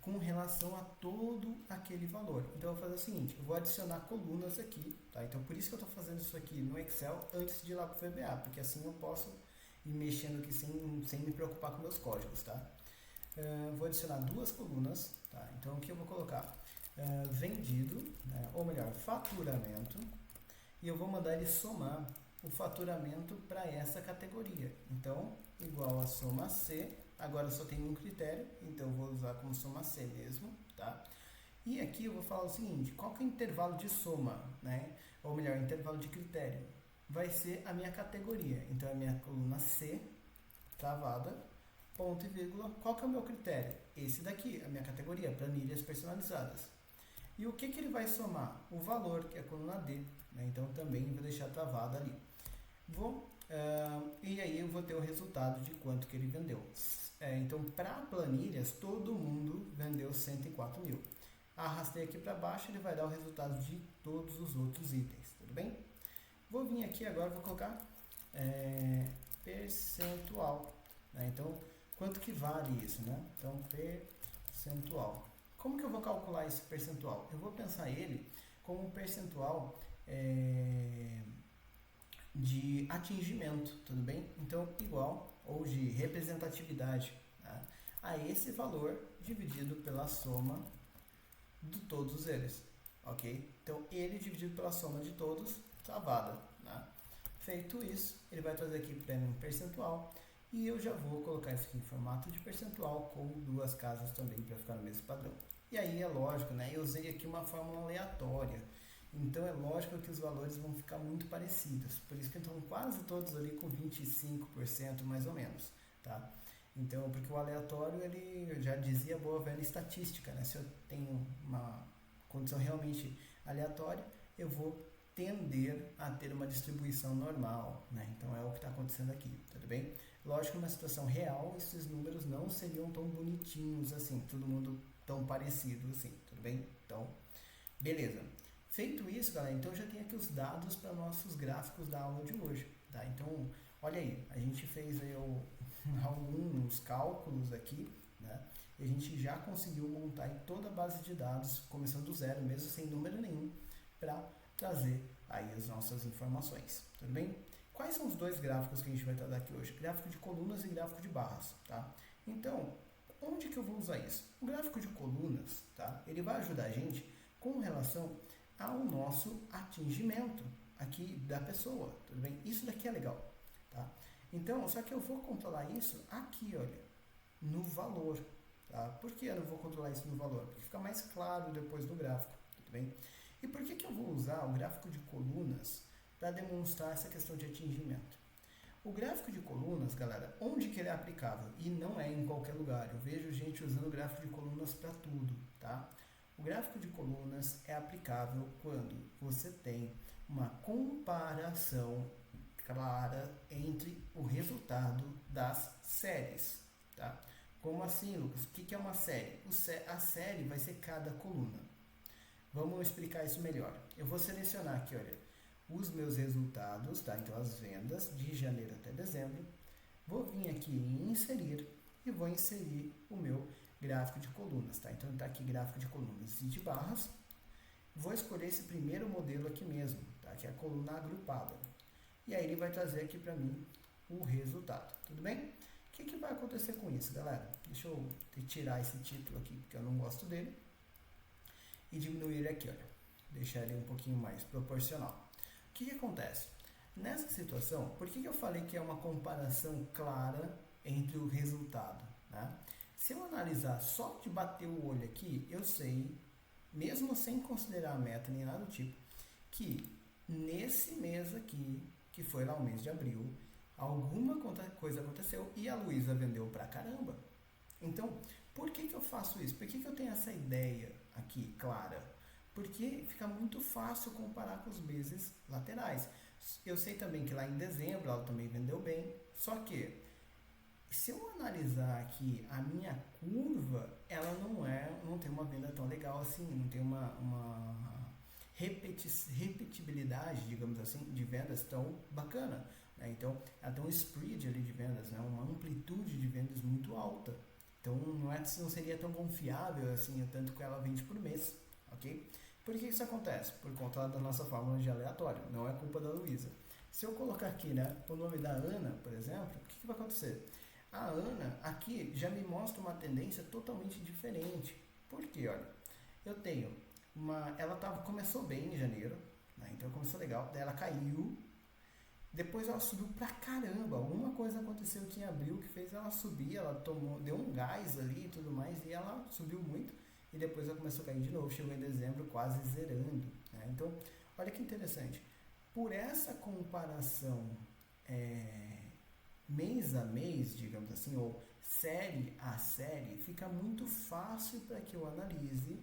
com relação a todo aquele valor. Então eu vou fazer o seguinte, eu vou adicionar colunas aqui, tá? Então por isso que eu estou fazendo isso aqui no Excel antes de ir lá para o VBA, porque assim eu posso e mexendo aqui sem me preocupar com meus códigos, tá? Vou adicionar duas colunas, tá? Então aqui eu vou colocar vendido, né? Ou melhor, faturamento, e eu vou mandar ele somar o faturamento para essa categoria. Então, igual a soma C, agora eu só tenho um critério, então eu vou usar como soma C mesmo, tá? E aqui eu vou falar o seguinte, qual que é o intervalo de soma, né? Ou melhor, intervalo de critério? Vai ser a minha categoria. Então, a minha coluna C, travada, ponto e vírgula. Qual que é o meu critério? Esse daqui, a minha categoria, planilhas personalizadas. E o que ele vai somar? O valor, que é a coluna D. Né? Então, também vou deixar travada ali. E aí eu vou ter o resultado de quanto que ele vendeu. Então, para planilhas, todo mundo vendeu 104 mil. Arrastei aqui para baixo, ele vai dar o resultado de todos os outros itens. Tudo bem? Vou vir aqui agora, vou colocar percentual, né? Então, quanto que vale isso, né? Então, percentual. Como que eu vou calcular esse percentual? Eu vou pensar ele como um percentual de atingimento, tudo bem? Então, igual, ou de representatividade, tá? A esse valor dividido pela soma de todos eles, ok? Então, ele dividido pela soma de todos, travada, né? Feito isso, ele vai trazer aqui para mim um percentual e eu já vou colocar isso aqui em formato de percentual com duas casas também para ficar no mesmo padrão. E aí é lógico, né? Eu usei aqui uma fórmula aleatória, então é lógico que os valores vão ficar muito parecidos, por isso que estão quase todos ali com 25% mais ou menos, tá? Então, porque o aleatório, ele já dizia boa velha estatística, né? Se eu tenho uma condição realmente aleatória, eu vou tender a ter uma distribuição normal, né? Então é o que está acontecendo aqui, tudo bem? Lógico que numa situação real, esses números não seriam tão bonitinhos assim, todo mundo tão parecido assim, tudo bem? Então, beleza. Feito isso, galera, então já tem aqui os dados para nossos gráficos da aula de hoje, tá? Então, olha aí, a gente fez aí alguns cálculos aqui, né? E a gente já conseguiu montar aí toda a base de dados, começando do zero, mesmo sem número nenhum, para trazer aí as nossas informações, tudo bem? Quais são os dois gráficos que a gente vai tratar aqui hoje? Gráfico de colunas e gráfico de barras, tá? Então, onde que eu vou usar isso? O gráfico de colunas, tá? Ele vai ajudar a gente com relação ao nosso atingimento aqui da pessoa, tudo bem? Isso daqui é legal, tá? Então, só que eu vou controlar isso aqui, olha, no valor, tá? Por que eu não vou controlar isso no valor? Porque fica mais claro depois do gráfico, tudo bem? E por que eu vou usar o gráfico de colunas para demonstrar essa questão de atingimento? O gráfico de colunas, galera, onde que ele é aplicável? E não é em qualquer lugar. Eu vejo gente usando o gráfico de colunas para tudo, tá? O gráfico de colunas é aplicável quando você tem uma comparação clara entre o resultado das séries, tá? Como assim, Lucas? O que é uma série? A série vai ser cada coluna. Vamos explicar isso melhor. Eu vou selecionar aqui, olha, os meus resultados, tá? Então, as vendas de janeiro até dezembro. Vou vir aqui em inserir e vou inserir o meu gráfico de colunas, tá? Então, está aqui gráfico de colunas e de barras. Vou escolher esse primeiro modelo aqui mesmo, tá? Que é a coluna agrupada. E aí ele vai trazer aqui para mim o resultado, tudo bem? O que vai acontecer com isso, galera? Deixa eu tirar esse título aqui, porque eu não gosto dele. E diminuir ele aqui, olha. Deixar ele um pouquinho mais proporcional. O que acontece? Nessa situação, por que eu falei que é uma comparação clara entre o resultado? Né? Se eu analisar só de bater o olho aqui, eu sei, mesmo sem considerar a meta nem nada do tipo, que nesse mês aqui, que foi lá o mês de abril, alguma coisa aconteceu e a Luísa vendeu pra caramba. Então, por que eu faço isso? Por que eu tenho essa ideia aqui clara? Porque fica muito fácil comparar com os meses laterais. Eu sei também que lá em dezembro ela também vendeu bem, só que se eu analisar aqui a minha curva, ela não tem uma venda tão legal assim, não tem uma repetibilidade, digamos assim, de vendas tão bacana. Né? Então, ela tem um spread ali de vendas, né? Uma amplitude de vendas muito alta. Então, não seria tão confiável assim, tanto que ela vende por mês, ok? Por que isso acontece? Por conta da nossa fórmula de aleatório, não é culpa da Luísa. Se eu colocar aqui, né, o nome da Ana, por exemplo, o que vai acontecer? A Ana aqui já me mostra uma tendência totalmente diferente. Por quê? Olha, eu tenho começou bem em janeiro, né, então começou legal, daí ela caiu, depois ela subiu pra caramba. Alguma coisa aconteceu aqui em abril que fez ela subir, ela deu um gás ali e tudo mais, e ela subiu muito, e depois ela começou a cair de novo, chegou em dezembro quase zerando. Né? Então, olha que interessante. Por essa comparação mês a mês, digamos assim, ou série a série, fica muito fácil para que eu analise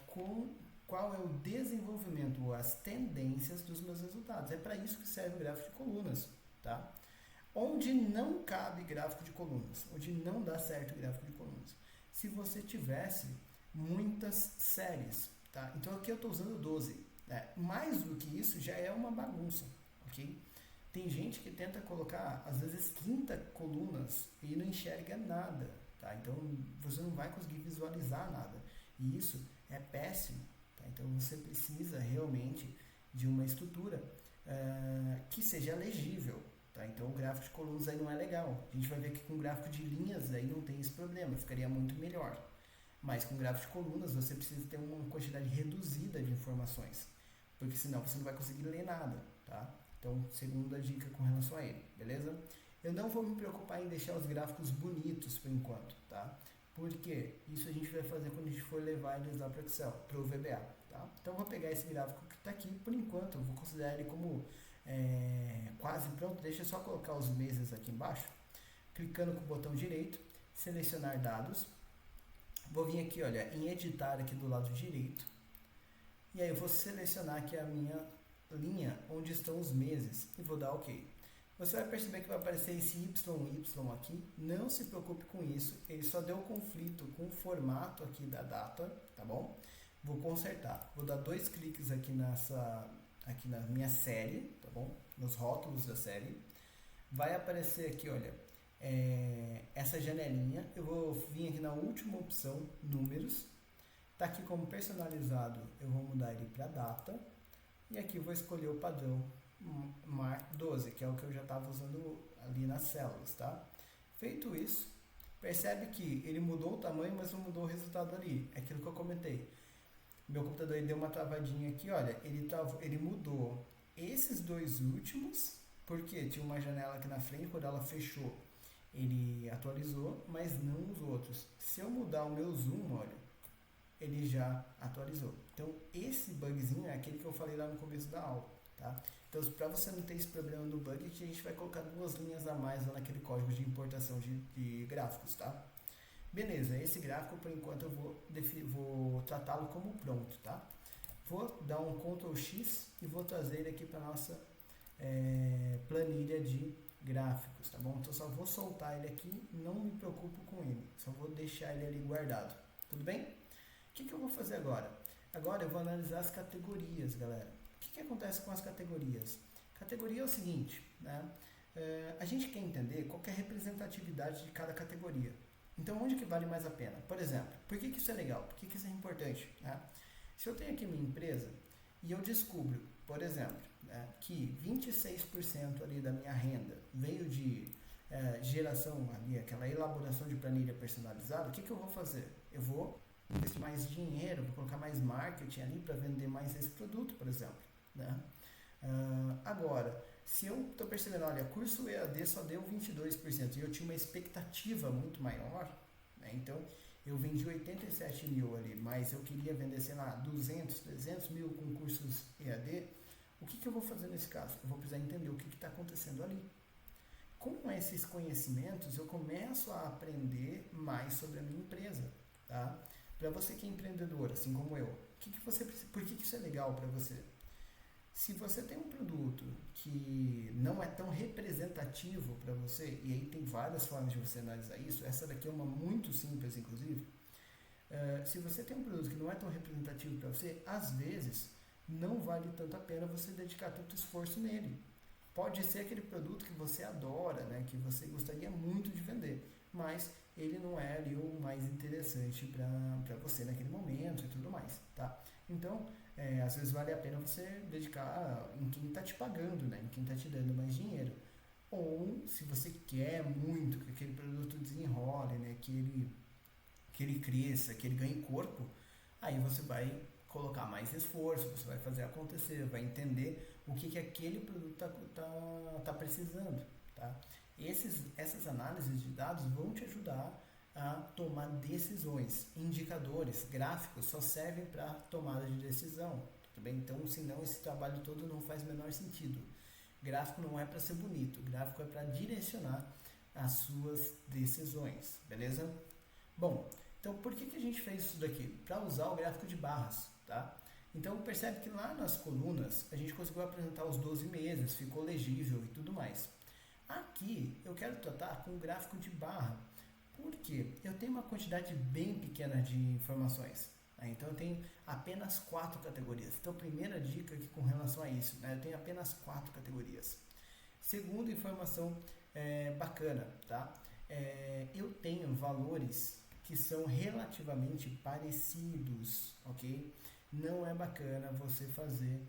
qual é o desenvolvimento ou as tendências dos meus resultados. É para isso que serve o gráfico de colunas, tá? Onde não cabe gráfico de colunas, onde não dá certo o gráfico de colunas. Se você tivesse muitas séries, tá? Então aqui eu estou usando 12. Né? Mais do que isso já é uma bagunça, ok? Tem gente que tenta colocar, às vezes, 30 colunas e não enxerga nada, tá? Então você não vai conseguir visualizar nada. E isso é péssimo. Tá? Então você precisa realmente de uma estrutura que seja legível. Tá? Então o gráfico de colunas aí não é legal. A gente vai ver que com gráfico de linhas aí não tem esse problema, ficaria muito melhor. Mas com gráfico de colunas você precisa ter uma quantidade reduzida de informações, porque senão você não vai conseguir ler nada. Tá? Então, segunda dica com relação a ele, beleza? Eu não vou me preocupar em deixar os gráficos bonitos por enquanto, tá? Porque isso a gente vai fazer quando a gente for levar eles lá para o Excel, para o VBA, tá? Então, eu vou pegar esse gráfico que está aqui, por enquanto, eu vou considerar ele como quase pronto. Deixa eu só colocar os meses aqui embaixo, clicando com o botão direito, selecionar dados. Vou vir aqui, olha, em editar aqui do lado direito, e aí eu vou selecionar aqui a minha linha onde estão os meses e vou dar OK. Você vai perceber que vai aparecer esse YY aqui. Não se preocupe com isso, ele só deu conflito com o formato aqui da data, tá bom? Vou consertar. Vou dar 2 cliques aqui aqui na minha série, tá bom? Nos rótulos da série. Vai aparecer aqui, olha, essa janelinha. Eu vou vir aqui na última opção, números. Tá aqui como personalizado, eu vou mudar ele para data. E aqui eu vou escolher o padrão MAR 12, que é o que eu já estava usando ali nas células, tá? Feito isso, Percebe que ele mudou o tamanho, mas não mudou o resultado ali. É aquilo que eu comentei. Meu computador ele deu uma travadinha aqui, olha, ele mudou esses dois últimos, porque tinha uma janela aqui na frente, quando ela fechou, ele atualizou, mas não os outros. Se eu mudar o meu zoom, olha, ele já atualizou. Então, esse bugzinho é aquele que eu falei lá no começo da aula, tá? Então, para você não ter esse problema no bug, a gente vai colocar 2 linhas a mais lá naquele código de importação de gráficos, tá? Beleza, esse gráfico por enquanto eu vou tratá-lo como pronto, tá? Vou dar um Ctrl X e vou trazer ele aqui para a nossa planilha de gráficos, tá bom? Então só vou soltar ele aqui, não me preocupo com ele, só vou deixar ele ali guardado, tudo bem? O que eu vou fazer agora? Agora eu vou analisar as categorias, galera. O que acontece com as categorias? Categoria é o seguinte, né? A gente quer entender qual que é a representatividade de cada categoria. Então, onde que vale mais a pena? Por exemplo, por que isso é legal? Por que isso é importante? Né? Se eu tenho aqui minha empresa e eu descubro, por exemplo, né, que 26% ali da minha renda veio de geração ali, aquela elaboração de planilha personalizada, o que eu vou fazer? Eu vou investir mais dinheiro, vou colocar mais marketing ali para vender mais esse produto, por exemplo. Né? Agora, se eu estou percebendo, olha, curso EAD só deu 22% e eu tinha uma expectativa muito maior, né? Então eu vendi 87 mil ali, mas eu queria vender, sei lá, 200, 300 mil com cursos EAD, o que eu vou fazer nesse caso? Eu vou precisar entender o que está acontecendo ali. Com esses conhecimentos, eu começo a aprender mais sobre a minha empresa, tá? Para você que é empreendedor, assim como eu, por que isso é legal para você? Se você tem um produto que não é tão representativo para você, e aí tem várias formas de você analisar isso, essa daqui é uma muito simples, inclusive. Se você tem um produto que não é tão representativo para você, às vezes não vale tanto a pena você dedicar tanto esforço nele. Pode ser aquele produto que você adora, né, que você gostaria muito de vender, mas ele não é ali o mais interessante para você naquele momento e tudo mais, tá? Então, às vezes vale a pena você dedicar em quem está te pagando, né, em quem está te dando mais dinheiro. Ou, se você quer muito que aquele produto desenrole, né, que ele cresça, que ele ganhe corpo, aí você vai colocar mais esforço, você vai fazer acontecer, vai entender o que aquele produto tá precisando. Tá? Essas análises de dados vão te ajudar a tomar decisões. Indicadores, gráficos só servem para tomada de decisão. Tá bem? Então, senão esse trabalho todo não faz o menor sentido. Gráfico não é para ser bonito, gráfico é para direcionar as suas decisões, beleza? Bom, então por que a gente fez isso daqui? Para usar o gráfico de barras, tá? Então percebe que lá nas colunas a gente conseguiu apresentar os 12 meses, ficou legível e tudo mais. Aqui eu quero tratar com o gráfico de barra, porque eu tenho uma quantidade bem pequena de informações. Né? Então eu tenho apenas 4 categorias. Então primeira dica aqui com relação a isso, né? Eu tenho apenas 4 categorias. Segunda informação bacana, tá? Eu tenho valores que são relativamente parecidos, ok? Não é bacana você fazer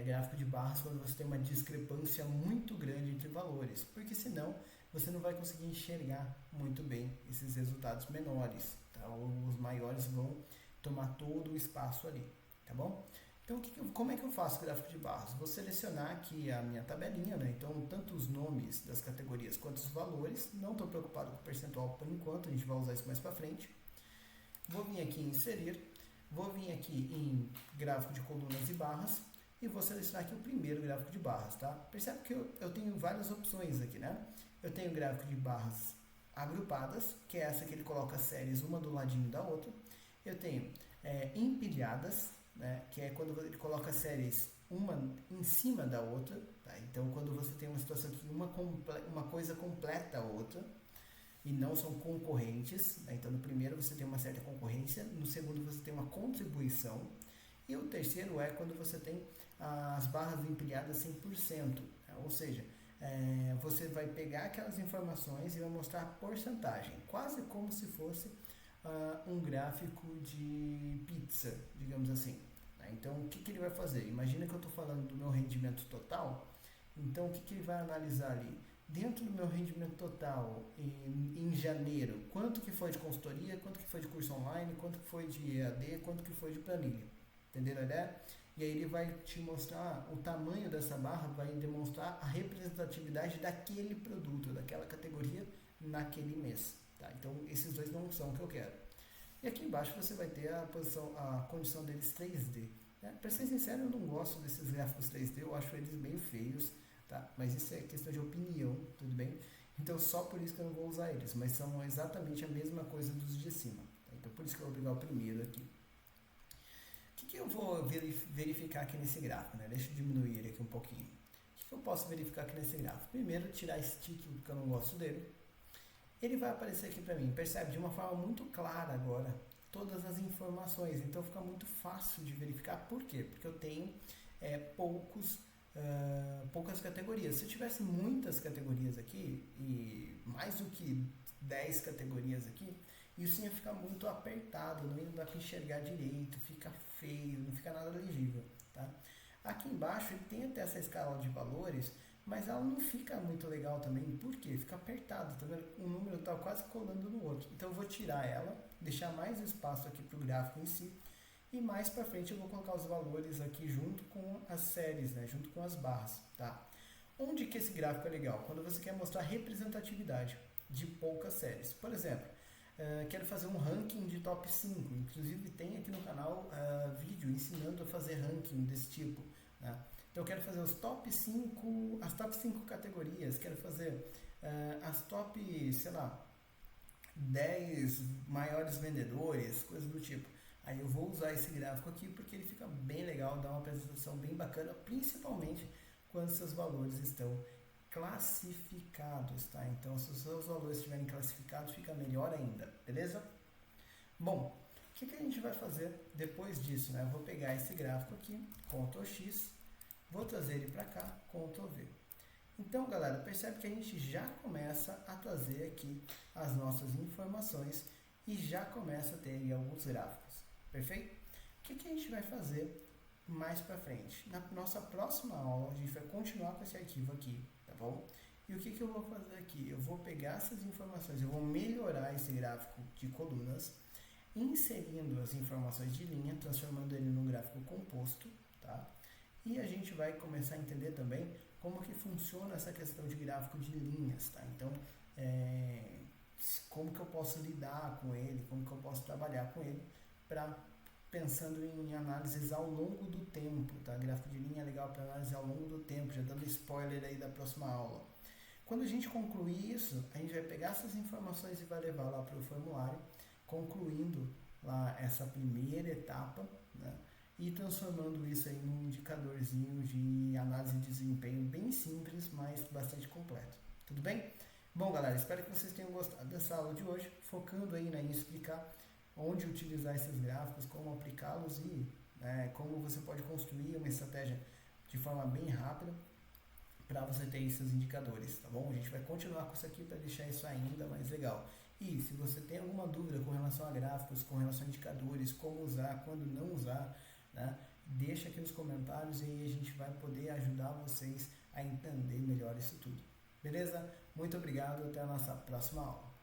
gráfico de barras quando você tem uma discrepância muito grande entre valores, porque senão você não vai conseguir enxergar muito bem esses resultados menores, tá? Os maiores vão tomar todo o espaço ali, tá bom? Então, como é que eu faço gráfico de barras? Vou selecionar aqui a minha tabelinha, né? Então, tanto os nomes das categorias quanto os valores. Não estou preocupado com o percentual por enquanto, a gente vai usar isso mais para frente. Vou vir aqui em inserir, vou vir aqui em gráfico de colunas e barras e vou selecionar aqui o primeiro gráfico de barras, tá? Percebe que eu tenho várias opções aqui, né? Eu tenho gráfico de barras agrupadas, que é essa que ele coloca as séries uma do ladinho da outra. Eu tenho empilhadas, né, que é quando ele coloca séries uma em cima da outra, tá? Então quando você tem uma situação que uma coisa completa a outra e não são concorrentes, né? Então no primeiro você tem uma certa concorrência, no segundo você tem uma contribuição e o terceiro é quando você tem as barras empilhadas 100%, né? Ou seja, você vai pegar aquelas informações e vai mostrar a porcentagem, quase como se fosse um gráfico de pizza, digamos assim. Então, o que ele vai fazer? Imagina que eu estou falando do meu rendimento total. Então, o que ele vai analisar ali? dentro do meu rendimento total em janeiro, quanto que foi de consultoria, quanto que foi de curso online, quanto que foi de EAD, quanto que foi de planilha. Entenderam a ideia? E aí ele vai te mostrar o tamanho dessa barra, vai demonstrar a representatividade daquele produto, daquela categoria naquele mês. Tá? Então esses dois não são o que eu quero. E aqui embaixo você vai ter a condição deles 3D. Né? Para ser sincero, eu não gosto desses gráficos 3D, eu acho eles bem feios. Tá? Mas isso é questão de opinião, tudo bem? Então só por isso que eu não vou usar eles, mas são exatamente a mesma coisa dos de cima. Tá? Então por isso que eu vou pegar o primeiro aqui. O que eu vou verificar aqui nesse gráfico? Né? Deixa eu diminuir ele aqui um pouquinho. O que eu posso verificar aqui nesse gráfico? Primeiro, tirar esse título, porque eu não gosto dele. Ele vai aparecer aqui para mim, percebe? De uma forma muito clara agora, todas as informações. Então fica muito fácil de verificar. Por quê? Porque eu tenho poucas categorias. Se eu tivesse muitas categorias aqui, e mais do que 10 categorias aqui, isso ia ficar muito apertado, não ia dar para enxergar direito, fica feio, não fica nada legível. Tá? Aqui embaixo ele tem até essa escala de valores, mas ela não fica muito legal também, por quê? Fica apertado, tá vendo? Um número está quase colando no outro. Então eu vou tirar ela, deixar mais espaço aqui para o gráfico em si, e mais para frente eu vou colocar os valores aqui junto com as séries, né? Junto com as barras. Tá? Onde que esse gráfico é legal? Quando você quer mostrar representatividade de poucas séries. Por exemplo, quero fazer um ranking de top 5. Inclusive tem aqui no canal vídeo ensinando a fazer ranking desse tipo. Né? Então eu quero fazer as top 5 categorias, quero fazer as top, sei lá, 10 maiores vendedores, coisas do tipo. Aí eu vou usar esse gráfico aqui porque ele fica bem legal, dá uma apresentação bem bacana, principalmente quando seus valores estão classificados, tá? Então se os seus valores estiverem classificados, fica melhor ainda, beleza? Bom, o que a gente vai fazer depois disso, né? Eu vou pegar esse gráfico aqui, Ctrl X, vou trazer ele para cá, Ctrl V. Então, galera, percebe que a gente já começa a trazer aqui as nossas informações e já começa a ter aí alguns gráficos, perfeito? O que a gente vai fazer mais para frente? Na nossa próxima aula, a gente vai continuar com esse arquivo aqui, tá bom? E o que eu vou fazer aqui? Eu vou pegar essas informações, eu vou melhorar esse gráfico de colunas, inserindo as informações de linha, transformando ele num gráfico composto, tá? E a gente vai começar a entender também como que funciona essa questão de gráfico de linhas, tá? Então, como que eu posso lidar com ele, como que eu posso trabalhar com ele, pensando em análises ao longo do tempo, tá? Gráfico de linha é legal para análise ao longo do tempo, já dando spoiler aí da próxima aula. Quando a gente concluir isso, a gente vai pegar essas informações e vai levar lá para o formulário, concluindo lá essa primeira etapa, né? E transformando isso aí num indicadorzinho de análise de desempenho bem simples, mas bastante completo. Tudo bem? Bom, galera, espero que vocês tenham gostado dessa aula de hoje, focando aí em explicar onde utilizar esses gráficos, como aplicá-los e como você pode construir uma estratégia de forma bem rápida para você ter esses indicadores, tá bom? A gente vai continuar com isso aqui para deixar isso ainda mais legal. E se você tem alguma dúvida com relação a gráficos, com relação a indicadores, como usar, quando não usar, né? Deixa aqui nos comentários e aí a gente vai poder ajudar vocês a entender melhor isso tudo. Beleza? Muito obrigado, até a nossa próxima aula.